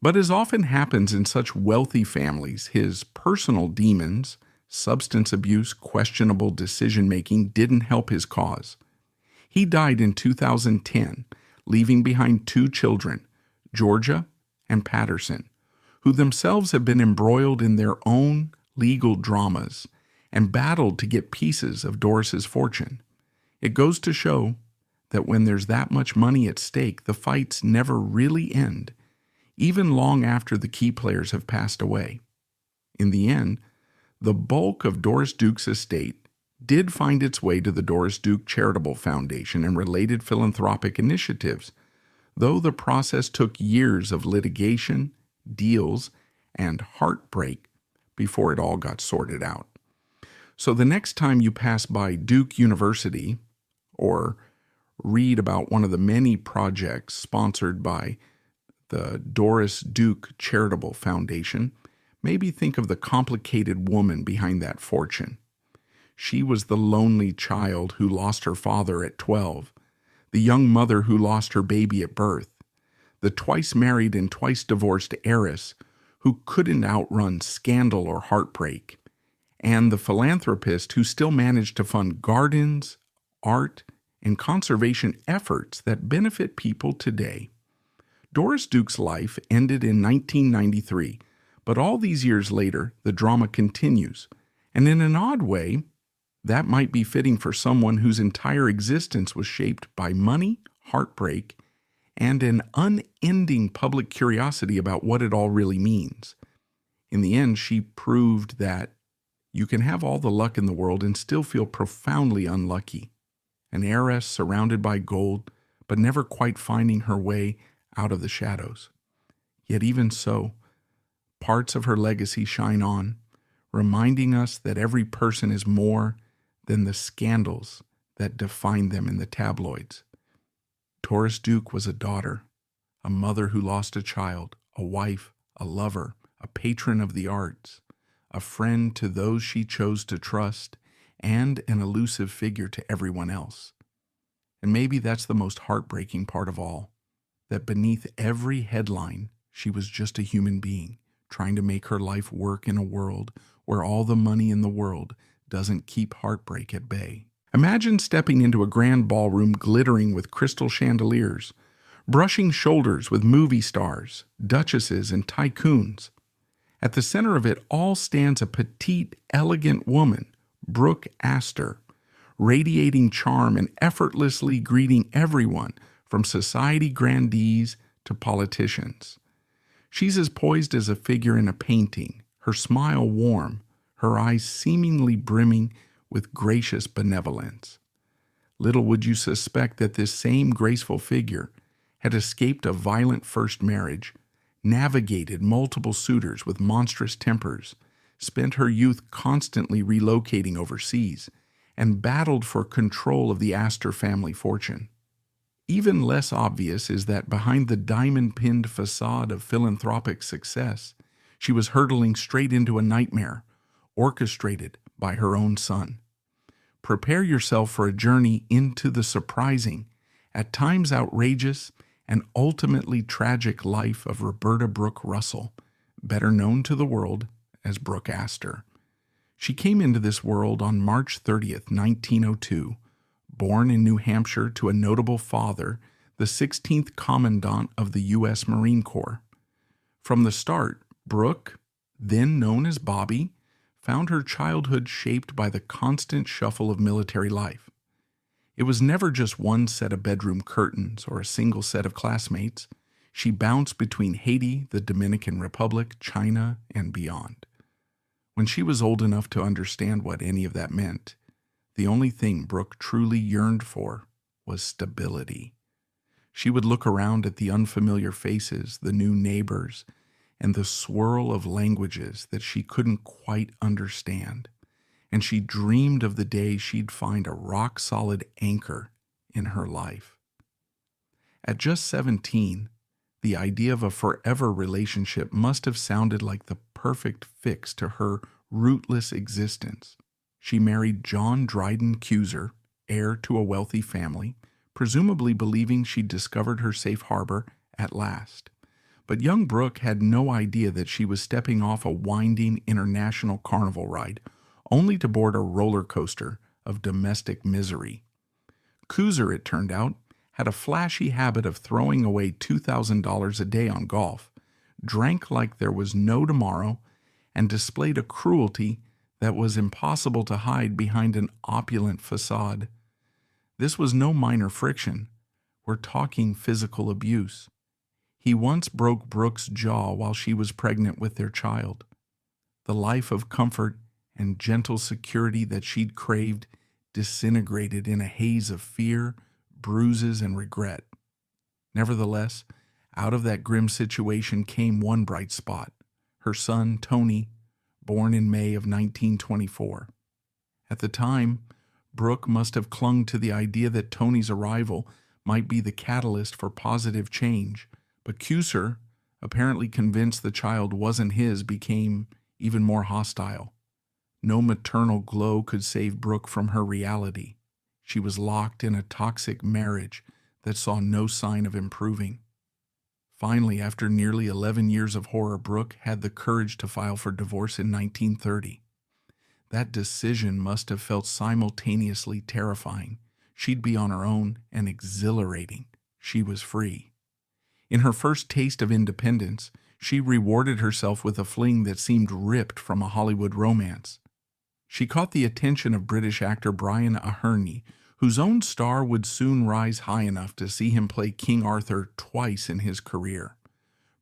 But as often happens in such wealthy families, his personal demons, substance abuse, questionable decision-making, didn't help his cause. He died in 2010, leaving behind 2 children, Georgia and Patterson, who themselves have been embroiled in their own legal dramas and battled to get pieces of Doris's fortune. It goes to show that when there's that much money at stake, the fights never really end, even long after the key players have passed away. In the end, the bulk of Doris Duke's estate did find its way to the Doris Duke Charitable Foundation and related philanthropic initiatives, though the process took years of litigation, deals, and heartbreak before it all got sorted out. So the next time you pass by Duke University or read about one of the many projects sponsored by the Doris Duke Charitable Foundation, maybe think of the complicated woman behind that fortune. She was the lonely child who lost her father at 12, the young mother who lost her baby at birth, the twice married and twice divorced heiress who couldn't outrun scandal or heartbreak, and the philanthropist who still managed to fund gardens, art, and conservation efforts that benefit people today. Doris Duke's life ended in 1993, but all these years later, the drama continues, and in an odd way, that might be fitting for someone whose entire existence was shaped by money, heartbreak, and an unending public curiosity about what it all really means. In the end, she proved that you can have all the luck in the world and still feel profoundly unlucky. An heiress surrounded by gold, but never quite finding her way out of the shadows. Yet even so, parts of her legacy shine on, reminding us that every person is more than the scandals that define them in the tabloids. Doris Duke was a daughter, a mother who lost a child, a wife, a lover, a patron of the arts, a friend to those she chose to trust, and an elusive figure to everyone else. And maybe that's the most heartbreaking part of all, that beneath every headline, she was just a human being, trying to make her life work in a world where all the money in the world doesn't keep heartbreak at bay. Imagine stepping into a grand ballroom glittering with crystal chandeliers, brushing shoulders with movie stars, duchesses, and tycoons. At the center of it all stands a petite, elegant woman, Brooke Astor, radiating charm and effortlessly greeting everyone from society grandees to politicians. She's as poised as a figure in a painting, her smile warm, her eyes seemingly brimming with gracious benevolence. Little would you suspect that this same graceful figure had escaped a violent first marriage, navigated multiple suitors with monstrous tempers, spent her youth constantly relocating overseas, and battled for control of the Astor family fortune. Even less obvious is that behind the diamond-pinned facade of philanthropic success, she was hurtling straight into a nightmare, orchestrated by her own son. Prepare yourself for a journey into the surprising, at times outrageous, and ultimately tragic life of Roberta Brooke Russell, better known to the world as Brooke Astor. She came into this world on March 30th, 1902, born in New Hampshire to a notable father, the 16th Commandant of the U.S. Marine Corps. From the start, Brooke, then known as Bobby, found her childhood shaped by the constant shuffle of military life. It was never just one set of bedroom curtains or a single set of classmates. She bounced between Haiti, the Dominican Republic, China, and beyond. When she was old enough to understand what any of that meant, the only thing Brooke truly yearned for was stability. She would look around at the unfamiliar faces, the new neighbors, and the swirl of languages that she couldn't quite understand, and she dreamed of the day she'd find a rock-solid anchor in her life. At just 17, the idea of a forever relationship must have sounded like the perfect fix to her rootless existence. She married John Dryden Cuser, heir to a wealthy family, presumably believing she'd discovered her safe harbor at last. But young Brooke had no idea that she was stepping off a winding international carnival ride, only to board a roller coaster of domestic misery. Cooser, it turned out, had a flashy habit of throwing away $2,000 a day on golf, drank like there was no tomorrow, and displayed a cruelty that was impossible to hide behind an opulent facade. This was no minor friction. We're talking physical abuse. He once broke Brooke's jaw while she was pregnant with their child. The life of comfort and gentle security that she'd craved disintegrated in a haze of fear, bruises, and regret. Nevertheless, out of that grim situation came one bright spot: her son, Tony, born in May of 1924. At the time, Brooke must have clung to the idea that Tony's arrival might be the catalyst for positive change, but Cooser, apparently convinced the child wasn't his, became even more hostile. No maternal glow could save Brooke from her reality. She was locked in a toxic marriage that saw no sign of improving. Finally, after nearly 11 years of horror, Brooke had the courage to file for divorce in 1930. That decision must have felt simultaneously terrifying. She'd be on her own, and exhilarating. She was free. In her first taste of independence, she rewarded herself with a fling that seemed ripped from a Hollywood romance. She caught the attention of British actor Brian Aherne, whose own star would soon rise high enough to see him play King Arthur twice in his career.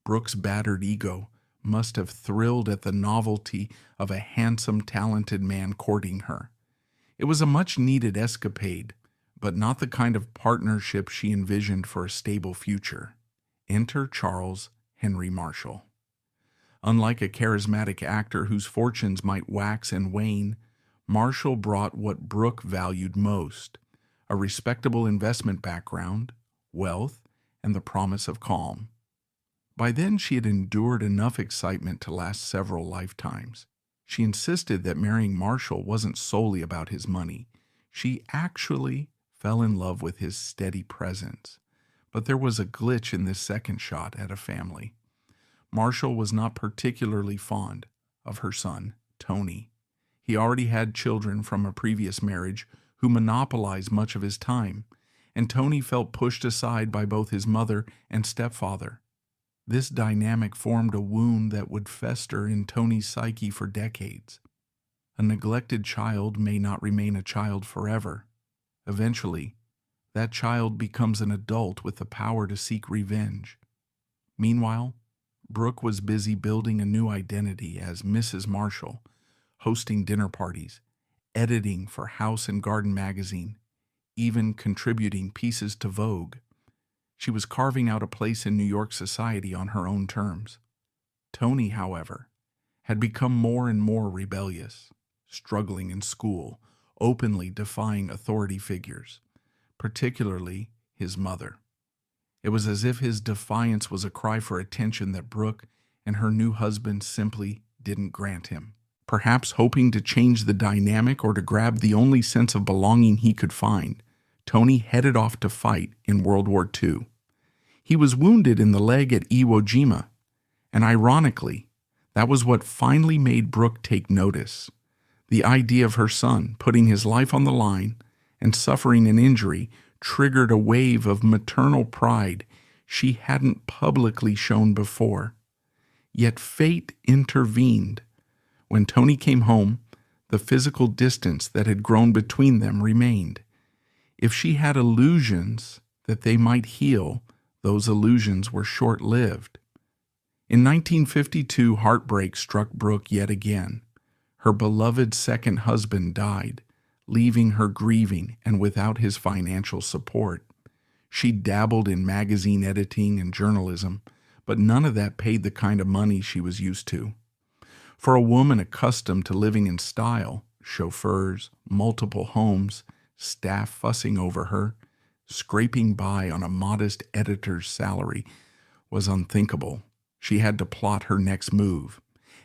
Brooke's battered ego must have thrilled at the novelty of a handsome, talented man courting her. It was a much-needed escapade, but not the kind of partnership she envisioned for a stable future. Enter Charles Henry Marshall. Unlike a charismatic actor whose fortunes might wax and wane, Marshall brought what Brooke valued most: a respectable investment background, wealth, and the promise of calm. By then, she had endured enough excitement to last several lifetimes. She insisted that marrying Marshall wasn't solely about his money. She actually fell in love with his steady presence. But there was a glitch in this second shot at a family. Marshall was not particularly fond of her son, Tony. He already had children from a previous marriage who monopolized much of his time, and Tony felt pushed aside by both his mother and stepfather. This dynamic formed a wound that would fester in Tony's psyche for decades. A neglected child may not remain a child forever. Eventually, that child becomes an adult with the power to seek revenge. Meanwhile, Brooke was busy building a new identity as Mrs. Marshall, hosting dinner parties, editing for House and Garden magazine, even contributing pieces to Vogue. She was carving out a place in New York society on her own terms. Tony, however, had become more and more rebellious, struggling in school, openly defying authority figures, particularly his mother. It was as if his defiance was a cry for attention that Brooke and her new husband simply didn't grant him. Perhaps hoping to change the dynamic or to grab the only sense of belonging he could find, Tony headed off to fight in World War II. He was wounded in the leg at Iwo Jima, and ironically, that was what finally made Brooke take notice. The idea of her son putting his life on the line and suffering an injury triggered a wave of maternal pride she hadn't publicly shown before. Yet fate intervened. When Tony came home, the physical distance that had grown between them remained. If she had illusions that they might heal, those illusions were short-lived. In 1952, heartbreak struck Brooke yet again. Her beloved second husband died, leaving her grieving and without his financial support. She dabbled in magazine editing and journalism, but none of that paid the kind of money she was used to. For a woman accustomed to living in style, chauffeurs, multiple homes, staff fussing over her, scraping by on a modest editor's salary was unthinkable. She had to plot her next move,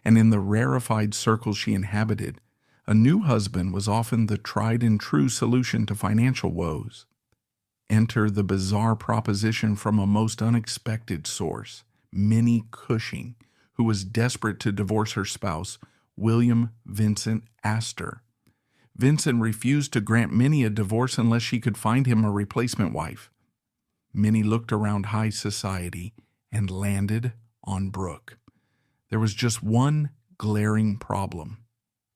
and in the rarefied circles she inhabited, a new husband was often the tried-and-true solution to financial woes. Enter the bizarre proposition from a most unexpected source: Minnie Cushing, who was desperate to divorce her spouse, William Vincent Astor. Vincent refused to grant Minnie a divorce unless she could find him a replacement wife. Minnie looked around high society and landed on Brooke. There was just one glaring problem.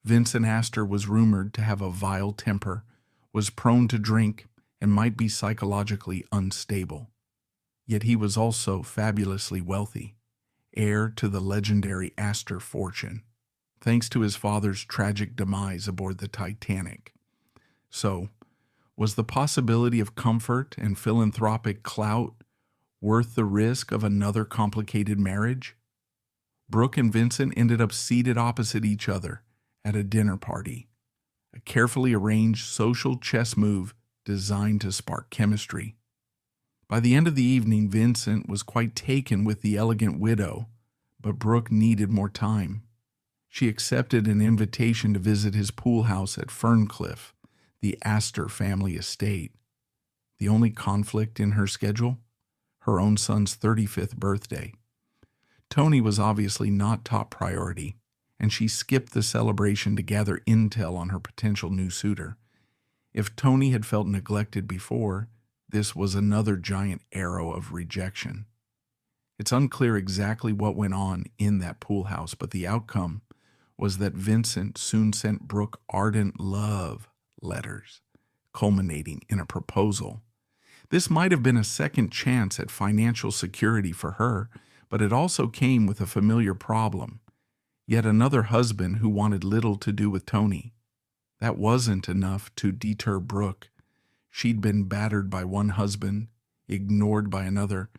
Vincent Astor was rumored to have a vile temper, was prone to drink, and might be psychologically unstable. Yet he was also fabulously wealthy, heir to the legendary Astor fortune, thanks to his father's tragic demise aboard the Titanic. So, was the possibility of comfort and philanthropic clout worth the risk of another complicated marriage? Brooke and Vincent ended up seated opposite each other at a dinner party, a carefully arranged social chess move designed to spark chemistry. By the end of the evening, Vincent was quite taken with the elegant widow, but Brooke needed more time. She accepted an invitation to visit his pool house at Ferncliff, the Astor family estate. The only conflict in her schedule? Her own son's 35th birthday. Tony was obviously not top priority, and she skipped the celebration to gather intel on her potential new suitor. If Tony had felt neglected before, this was another giant arrow of rejection. It's unclear exactly what went on in that pool house, but the outcome was that Vincent soon sent Brooke ardent love letters, culminating in a proposal. This might have been a second chance at financial security for her, but it also came with a familiar problem. Yet another husband who wanted little to do with Tony. That wasn't enough to deter Brooke. She'd been battered by one husband, ignored by another,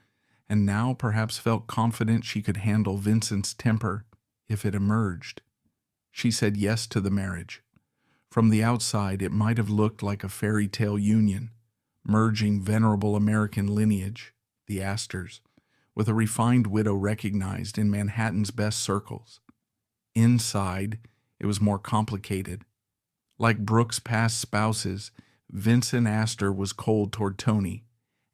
and now perhaps felt confident she could handle Vincent's temper if it emerged. She said yes to the marriage. From the outside, it might have looked like a fairy tale union, merging venerable American lineage, the Astors, with a refined widow recognized in Manhattan's best circles. Inside, it was more complicated. Like Brooke's past spouses, Vincent Astor was cold toward Tony,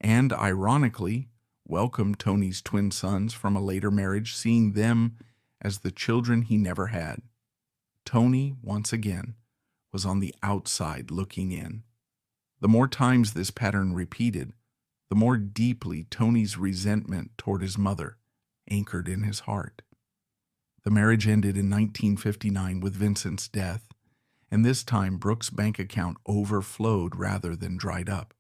and, ironically, welcomed Tony's twin sons from a later marriage, seeing them as the children he never had. Tony, once again, was on the outside looking in. The more times this pattern repeated, the more deeply Tony's resentment toward his mother anchored in his heart. The marriage ended in 1959 with Vincent's death, and this time Brooke's bank account overflowed rather than dried up.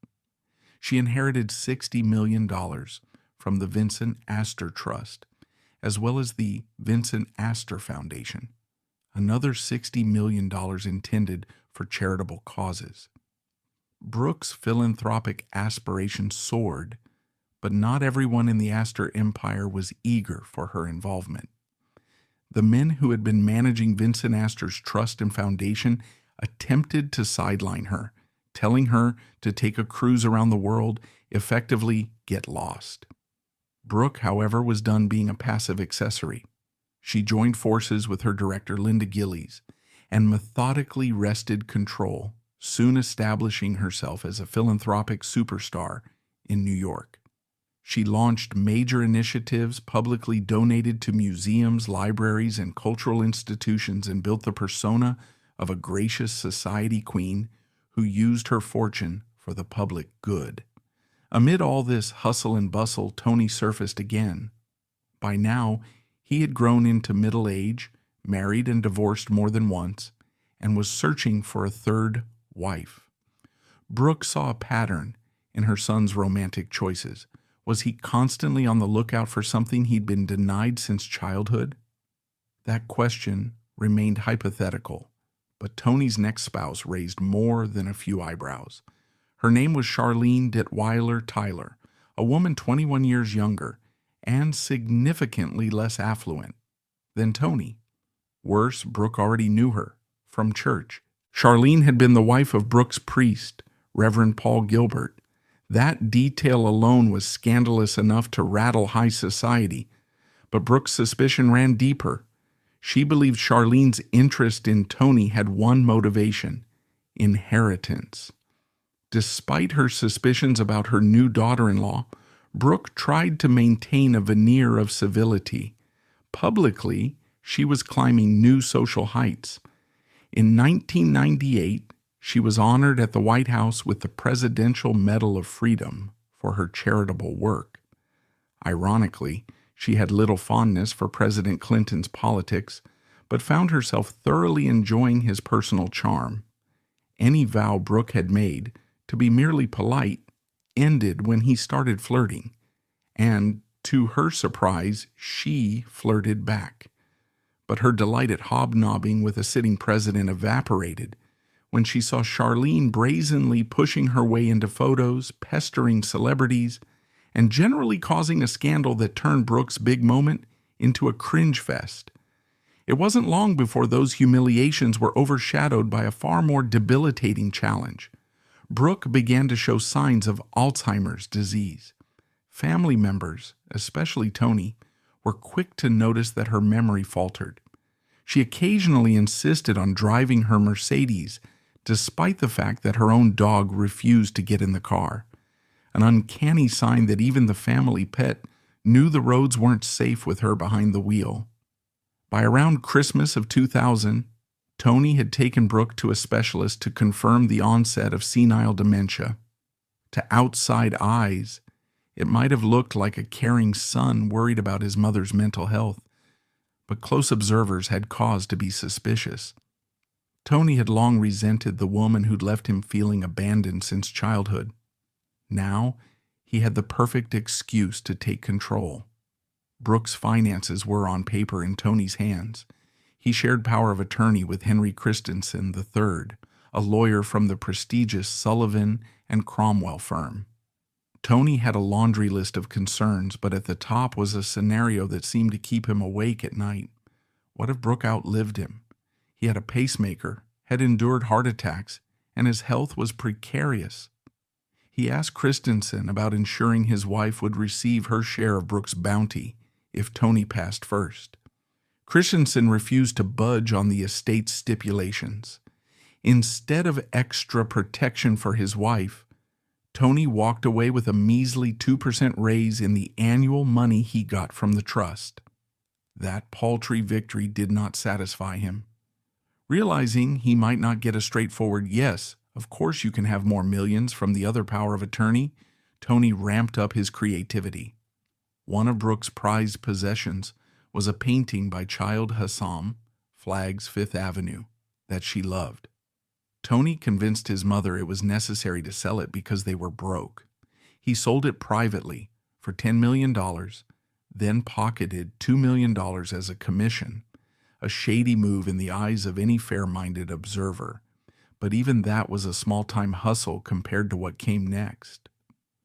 She inherited $60 million from the Vincent Astor Trust, as well as the Vincent Astor Foundation, another $60 million intended for charitable causes. Brooke's philanthropic aspirations soared, but not everyone in the Astor empire was eager for her involvement. The men who had been managing Vincent Astor's trust and foundation attempted to sideline her, telling her to take a cruise around the world, effectively get lost. Brooke, however, was done being a passive accessory. She joined forces with her director, Linda Gillies, and methodically wrested control, soon establishing herself as a philanthropic superstar in New York. She launched major initiatives, publicly donated to museums, libraries, and cultural institutions, and built the persona of a gracious society queen who used her fortune for the public good. Amid all this hustle and bustle, Tony surfaced again. By now, he had grown into middle age, married and divorced more than once, and was searching for a third wife. Brooke saw a pattern in her son's romantic choices. Was he constantly on the lookout for something he'd been denied since childhood? That question remained hypothetical, but Tony's next spouse raised more than a few eyebrows. Her name was Charlene Detweiler Tyler, a woman 21 years younger and significantly less affluent than Tony. Worse, Brooke already knew her from church. Charlene had been the wife of Brooke's priest, Reverend Paul Gilbert. That detail alone was scandalous enough to rattle high society, but Brooke's suspicion ran deeper. She believed Charlene's interest in Tony had one motivation: inheritance. Despite her suspicions about her new daughter-in-law, Brooke tried to maintain a veneer of civility. Publicly, she was climbing new social heights. In 1998, she was honored at the White House with the Presidential Medal of Freedom for her charitable work. Ironically, she had little fondness for President Clinton's politics, but found herself thoroughly enjoying his personal charm. Any vow Brooke had made to be merely polite ended when he started flirting, and, to her surprise, she flirted back. But her delight at hobnobbing with a sitting president evaporated when she saw Charlene brazenly pushing her way into photos, pestering celebrities, and generally causing a scandal that turned Brooke's big moment into a cringe fest. It wasn't long before those humiliations were overshadowed by a far more debilitating challenge. Brooke began to show signs of Alzheimer's disease. Family members, especially Tony, were quick to notice that her memory faltered. She occasionally insisted on driving her Mercedes, despite the fact that her own dog refused to get in the car. An uncanny sign that even the family pet knew the roads weren't safe with her behind the wheel. By around Christmas of 2000, Tony had taken Brooke to a specialist to confirm the onset of senile dementia. To outside eyes, it might have looked like a caring son worried about his mother's mental health, but close observers had cause to be suspicious. Tony had long resented the woman who'd left him feeling abandoned since childhood. Now, he had the perfect excuse to take control. Brooke's finances were on paper in Tony's hands. He shared power of attorney with Henry Christensen III, a lawyer from the prestigious Sullivan and Cromwell firm. Tony had a laundry list of concerns, but at the top was a scenario that seemed to keep him awake at night. What if Brooke outlived him? He had a pacemaker, had endured heart attacks, and his health was precarious. He asked Christensen about ensuring his wife would receive her share of Brooke's bounty if Tony passed first. Christensen refused to budge on the estate's stipulations. Instead of extra protection for his wife, Tony walked away with a measly 2% raise in the annual money he got from the trust. That paltry victory did not satisfy him. Realizing he might not get a straightforward yes, of course you can have more millions from the other power of attorney, Tony ramped up his creativity. One of Brooke's prized possessions was a painting by Child Hassam, Flags Fifth Avenue, that she loved. Tony convinced his mother it was necessary to sell it because they were broke. He sold it privately for $10 million, then pocketed $2 million as a commission, a shady move in the eyes of any fair-minded observer. But even that was a small-time hustle compared to what came next.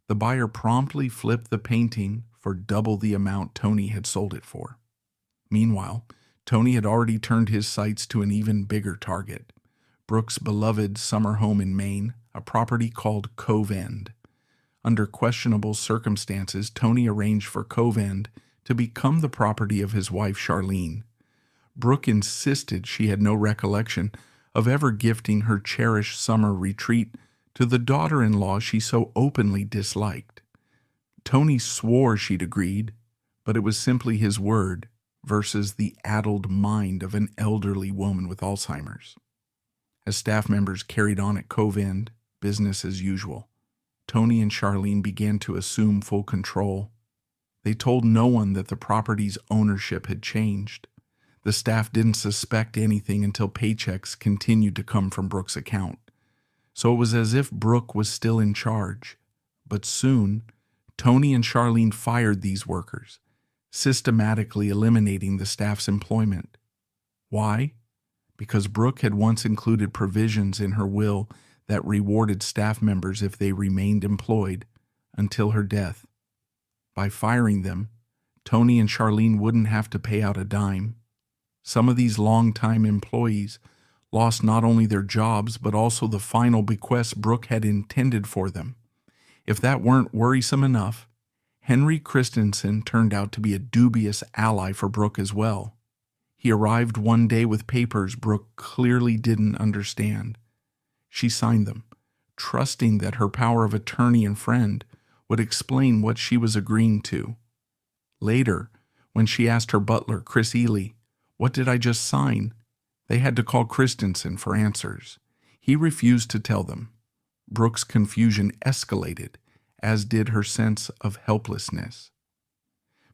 The buyer promptly flipped the painting for double the amount Tony had sold it for. Meanwhile, Tony had already turned his sights to an even bigger target, Brooke's beloved summer home in Maine, a property called Cove End. Under questionable circumstances, Tony arranged for Cove End to become the property of his wife Charlene. Brooke insisted she had no recollection of ever gifting her cherished summer retreat to the daughter-in-law she so openly disliked. Tony swore she'd agreed, but it was simply his word versus the addled mind of an elderly woman with Alzheimer's. As staff members carried on at Cove End, business as usual, Tony and Charlene began to assume full control. They told no one that the property's ownership had changed. The staff didn't suspect anything until paychecks continued to come from Brooke's account. So it was as if Brooke was still in charge. But soon, Tony and Charlene fired these workers, systematically eliminating the staff's employment. Why? Because Brooke had once included provisions in her will that rewarded staff members if they remained employed until her death. By firing them, Tony and Charlene wouldn't have to pay out a dime. Some of these longtime employees lost not only their jobs but also the final bequests Brooke had intended for them. If that weren't worrisome enough, Henry Christensen turned out to be a dubious ally for Brooke as well. He arrived one day with papers Brooke clearly didn't understand. She signed them, trusting that her power of attorney and friend would explain what she was agreeing to. Later, when she asked her butler, Chris Ely, "What did I just sign?" they had to call Christensen for answers. He refused to tell them. Brooke's confusion escalated, as did her sense of helplessness.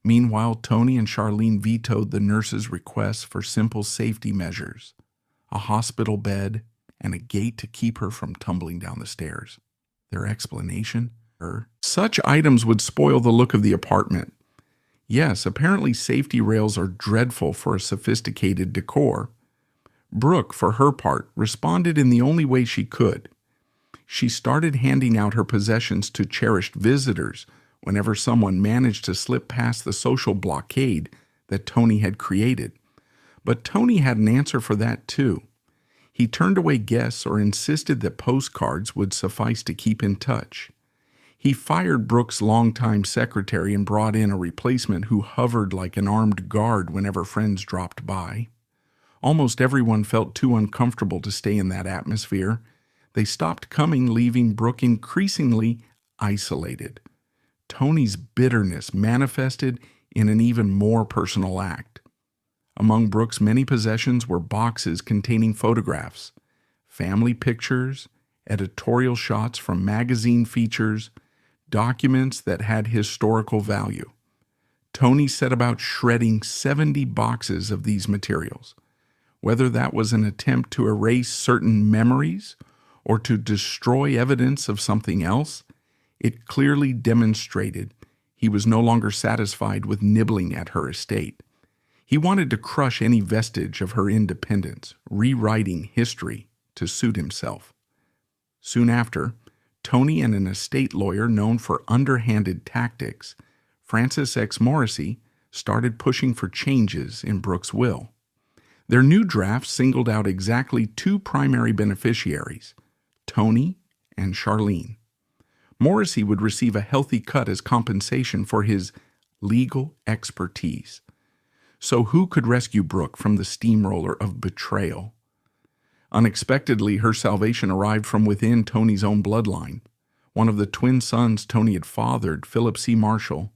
Meanwhile, Tony and Charlene vetoed the nurse's requests for simple safety measures, a hospital bed, and a gate to keep her from tumbling down the stairs. Their explanation? Such items would spoil the look of the apartment. Yes, apparently safety rails are dreadful for a sophisticated decor. Brooke, for her part, responded in the only way she could. She started handing out her possessions to cherished visitors whenever someone managed to slip past the social blockade that Tony had created. But Tony had an answer for that too. He turned away guests or insisted that postcards would suffice to keep in touch. He fired Brooke's longtime secretary and brought in a replacement who hovered like an armed guard whenever friends dropped by. Almost everyone felt too uncomfortable to stay in that atmosphere. They stopped coming, leaving Brooke increasingly isolated. Tony's bitterness manifested in an even more personal act. Among Brooke's many possessions were boxes containing photographs, family pictures, editorial shots from magazine features, documents that had historical value. Tony set about shredding 70 boxes of these materials. Whether that was an attempt to erase certain memories or to destroy evidence of something else, it clearly demonstrated he was no longer satisfied with nibbling at her estate. He wanted to crush any vestige of her independence, rewriting history to suit himself. Soon after, Tony and an estate lawyer known for underhanded tactics, Francis X. Morrissey, started pushing for changes in Brooke's will. Their new draft singled out exactly two primary beneficiaries, Tony and Charlene. Morrissey would receive a healthy cut as compensation for his legal expertise. So who could rescue Brooke from the steamroller of betrayal? Unexpectedly, her salvation arrived from within Tony's own bloodline. One of the twin sons Tony had fathered, Philip C. Marshall,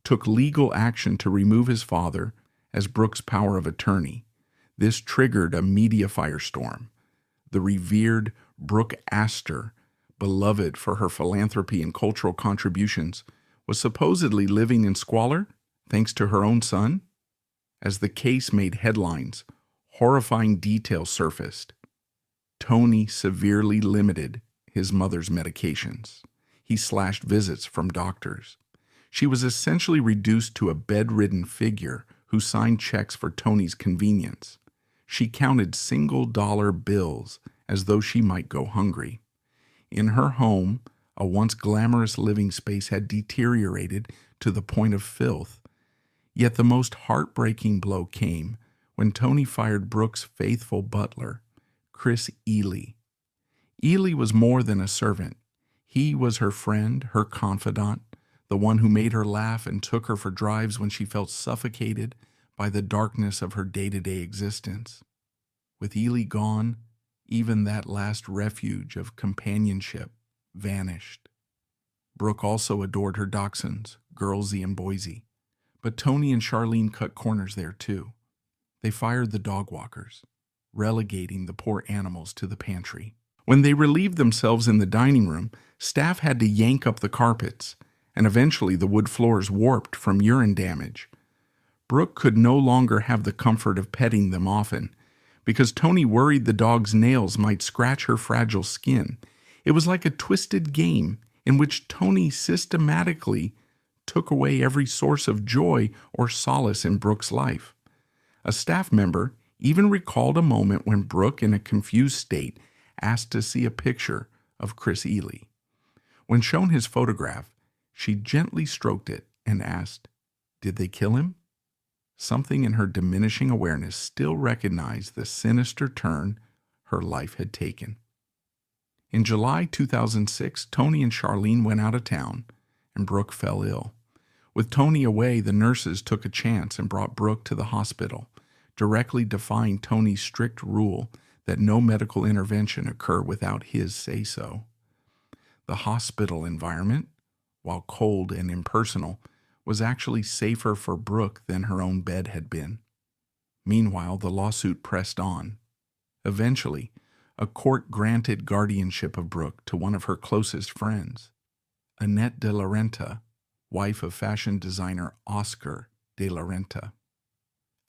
took legal action to remove his father as Brooke's power of attorney. This triggered a media firestorm. The revered Brooke Astor, beloved for her philanthropy and cultural contributions, was supposedly living in squalor thanks to her own son. As the case made headlines, horrifying details surfaced. Tony severely limited his mother's medications. He slashed visits from doctors. She was essentially reduced to a bedridden figure who signed checks for Tony's convenience. She counted single-dollar bills as though she might go hungry. In her home, a once glamorous living space had deteriorated to the point of filth. Yet the most heartbreaking blow came when Tony fired Brooke's faithful butler, Chris Ely. Ely was more than a servant. He was her friend, her confidant, the one who made her laugh and took her for drives when she felt suffocated by the darkness of her day-to-day existence. With Ely gone, even that last refuge of companionship vanished. Brooke also adored her dachshunds, Girlsy and Boise. But Tony and Charlene cut corners there too. They fired the dog walkers, relegating the poor animals to the pantry. When they relieved themselves in the dining room, staff had to yank up the carpets, and eventually the wood floors warped from urine damage. Brooke could no longer have the comfort of petting them often, because Tony worried the dog's nails might scratch her fragile skin. It was like a twisted game in which Tony systematically took away every source of joy or solace in Brooke's life. A staff member even recalled a moment when Brooke, in a confused state, asked to see a picture of Chris Ely. When shown his photograph, she gently stroked it and asked, "Did they kill him?" Something in her diminishing awareness still recognized the sinister turn her life had taken. In July 2006, Tony and Charlene went out of town, and Brooke fell ill. With Tony away, the nurses took a chance and brought Brooke to the hospital, directly defying Tony's strict rule that no medical intervention occur without his say-so. The hospital environment while cold and impersonal, was actually safer for Brooke than her own bed had been. Meanwhile, the lawsuit pressed on. Eventually, a court granted guardianship of Brooke to one of her closest friends, Annette de la Renta, wife of fashion designer Oscar de la Renta.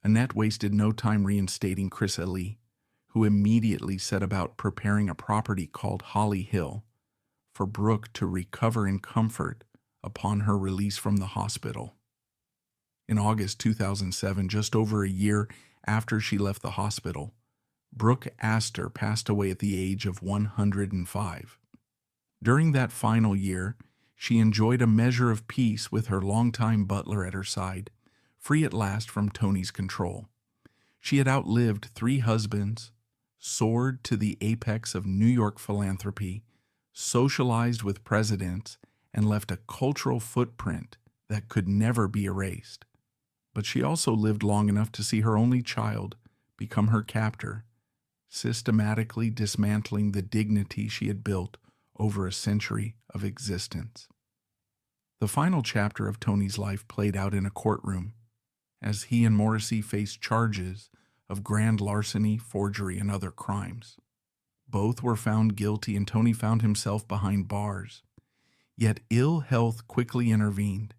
Annette wasted no time reinstating Chris Ali, who immediately set about preparing a property called Holly Hill for Brooke to recover in comfort upon her release from the hospital. In August 2007, just over a year after she left the hospital, Brooke Astor passed away at the age of 105. During that final year, she enjoyed a measure of peace with her longtime butler at her side, free at last from Tony's control. She had outlived 3 husbands, soared to the apex of New York philanthropy, socialized with presidents, and left a cultural footprint that could never be erased. But she also lived long enough to see her only child become her captor, systematically dismantling the dignity she had built over a century of existence. The final chapter of Tony's life played out in a courtroom, as he and Morrissey faced charges of grand larceny, forgery, and other crimes. Both were found guilty, and Tony found himself behind bars. Yet ill health quickly intervened,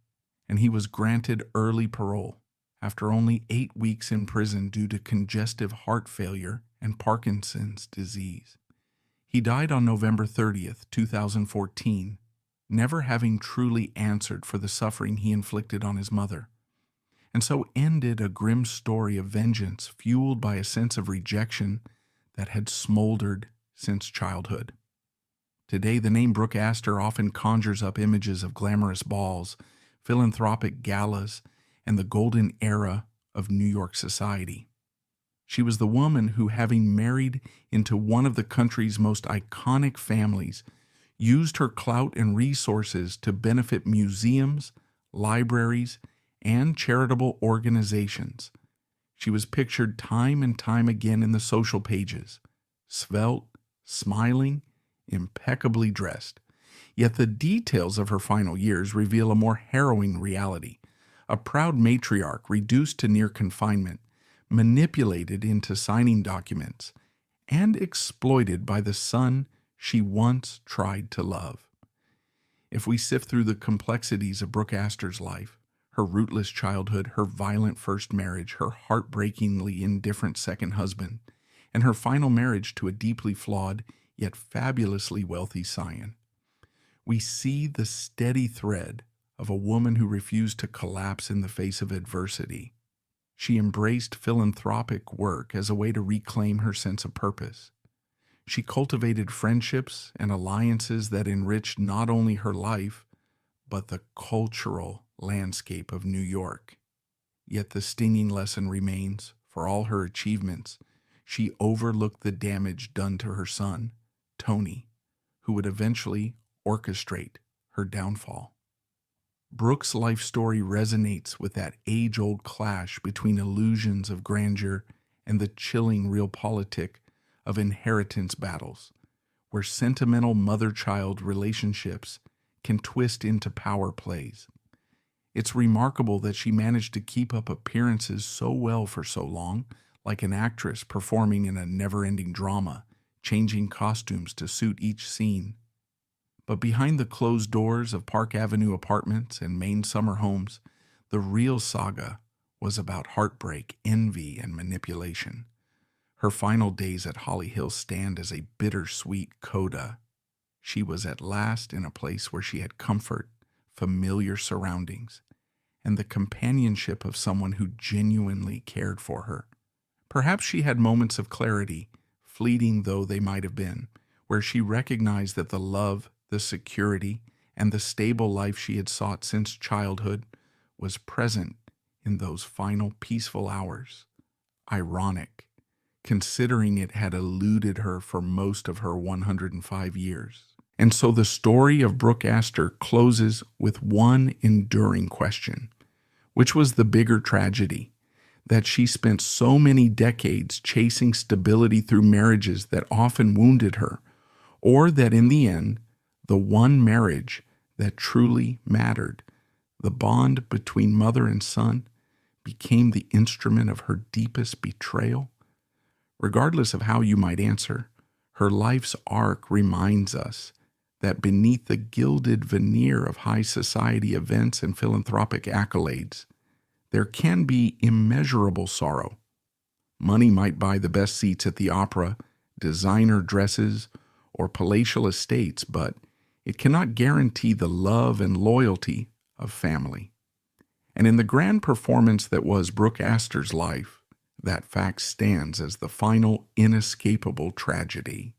and he was granted early parole after only 8 weeks in prison due to congestive heart failure and Parkinson's disease. He died on November 30th, 2014, never having truly answered for the suffering he inflicted on his mother, and so ended a grim story of vengeance fueled by a sense of rejection that had smoldered since childhood. Today, the name Brooke Astor often conjures up images of glamorous balls, philanthropic galas, and the golden era of New York society. She was the woman who, having married into one of the country's most iconic families, used her clout and resources to benefit museums, libraries, and charitable organizations. She was pictured time and time again in the social pages, svelte, smiling, impeccably dressed. Yet the details of her final years reveal a more harrowing reality. A proud matriarch reduced to near confinement, manipulated into signing documents, and exploited by the son she once tried to love. If we sift through the complexities of Brooke Astor's life, her rootless childhood, her violent first marriage, her heartbreakingly indifferent second husband, and her final marriage to a deeply flawed yet fabulously wealthy scion, we see the steady thread of a woman who refused to collapse in the face of adversity. She embraced philanthropic work as a way to reclaim her sense of purpose. She cultivated friendships and alliances that enriched not only her life, but the cultural landscape of New York. Yet the stinging lesson remains: for all her achievements, she overlooked the damage done to her son, Tony, who would eventually orchestrate her downfall. Brooke's life story resonates with that age-old clash between illusions of grandeur and the chilling realpolitik of inheritance battles, where sentimental mother-child relationships can twist into power plays. It's remarkable that she managed to keep up appearances so well for so long, like an actress performing in a never-ending drama, changing costumes to suit each scene. But behind the closed doors of Park Avenue apartments and Maine summer homes, the real saga was about heartbreak, envy, and manipulation. Her final days at Holly Hill stand as a bittersweet coda. She was at last in a place where she had comfort, familiar surroundings, and the companionship of someone who genuinely cared for her. Perhaps she had moments of clarity, fleeting though they might have been, where she recognized that the love, the security, and the stable life she had sought since childhood was present in those final peaceful hours. Ironic, considering it had eluded her for most of her 105 years. And so the story of Brooke Astor closes with one enduring question: which was the bigger tragedy? That she spent so many decades chasing stability through marriages that often wounded her, or that in the end, the one marriage that truly mattered. The bond between mother and son became the instrument of her deepest betrayal. Regardless of how you might answer, her life's arc reminds us that beneath the gilded veneer of high society events and philanthropic accolades, there can be immeasurable sorrow. Money might buy the best seats at the opera, designer dresses, or palatial estates, but it cannot guarantee the love and loyalty of family. And in the grand performance that was Brooke Astor's life, that fact stands as the final inescapable tragedy.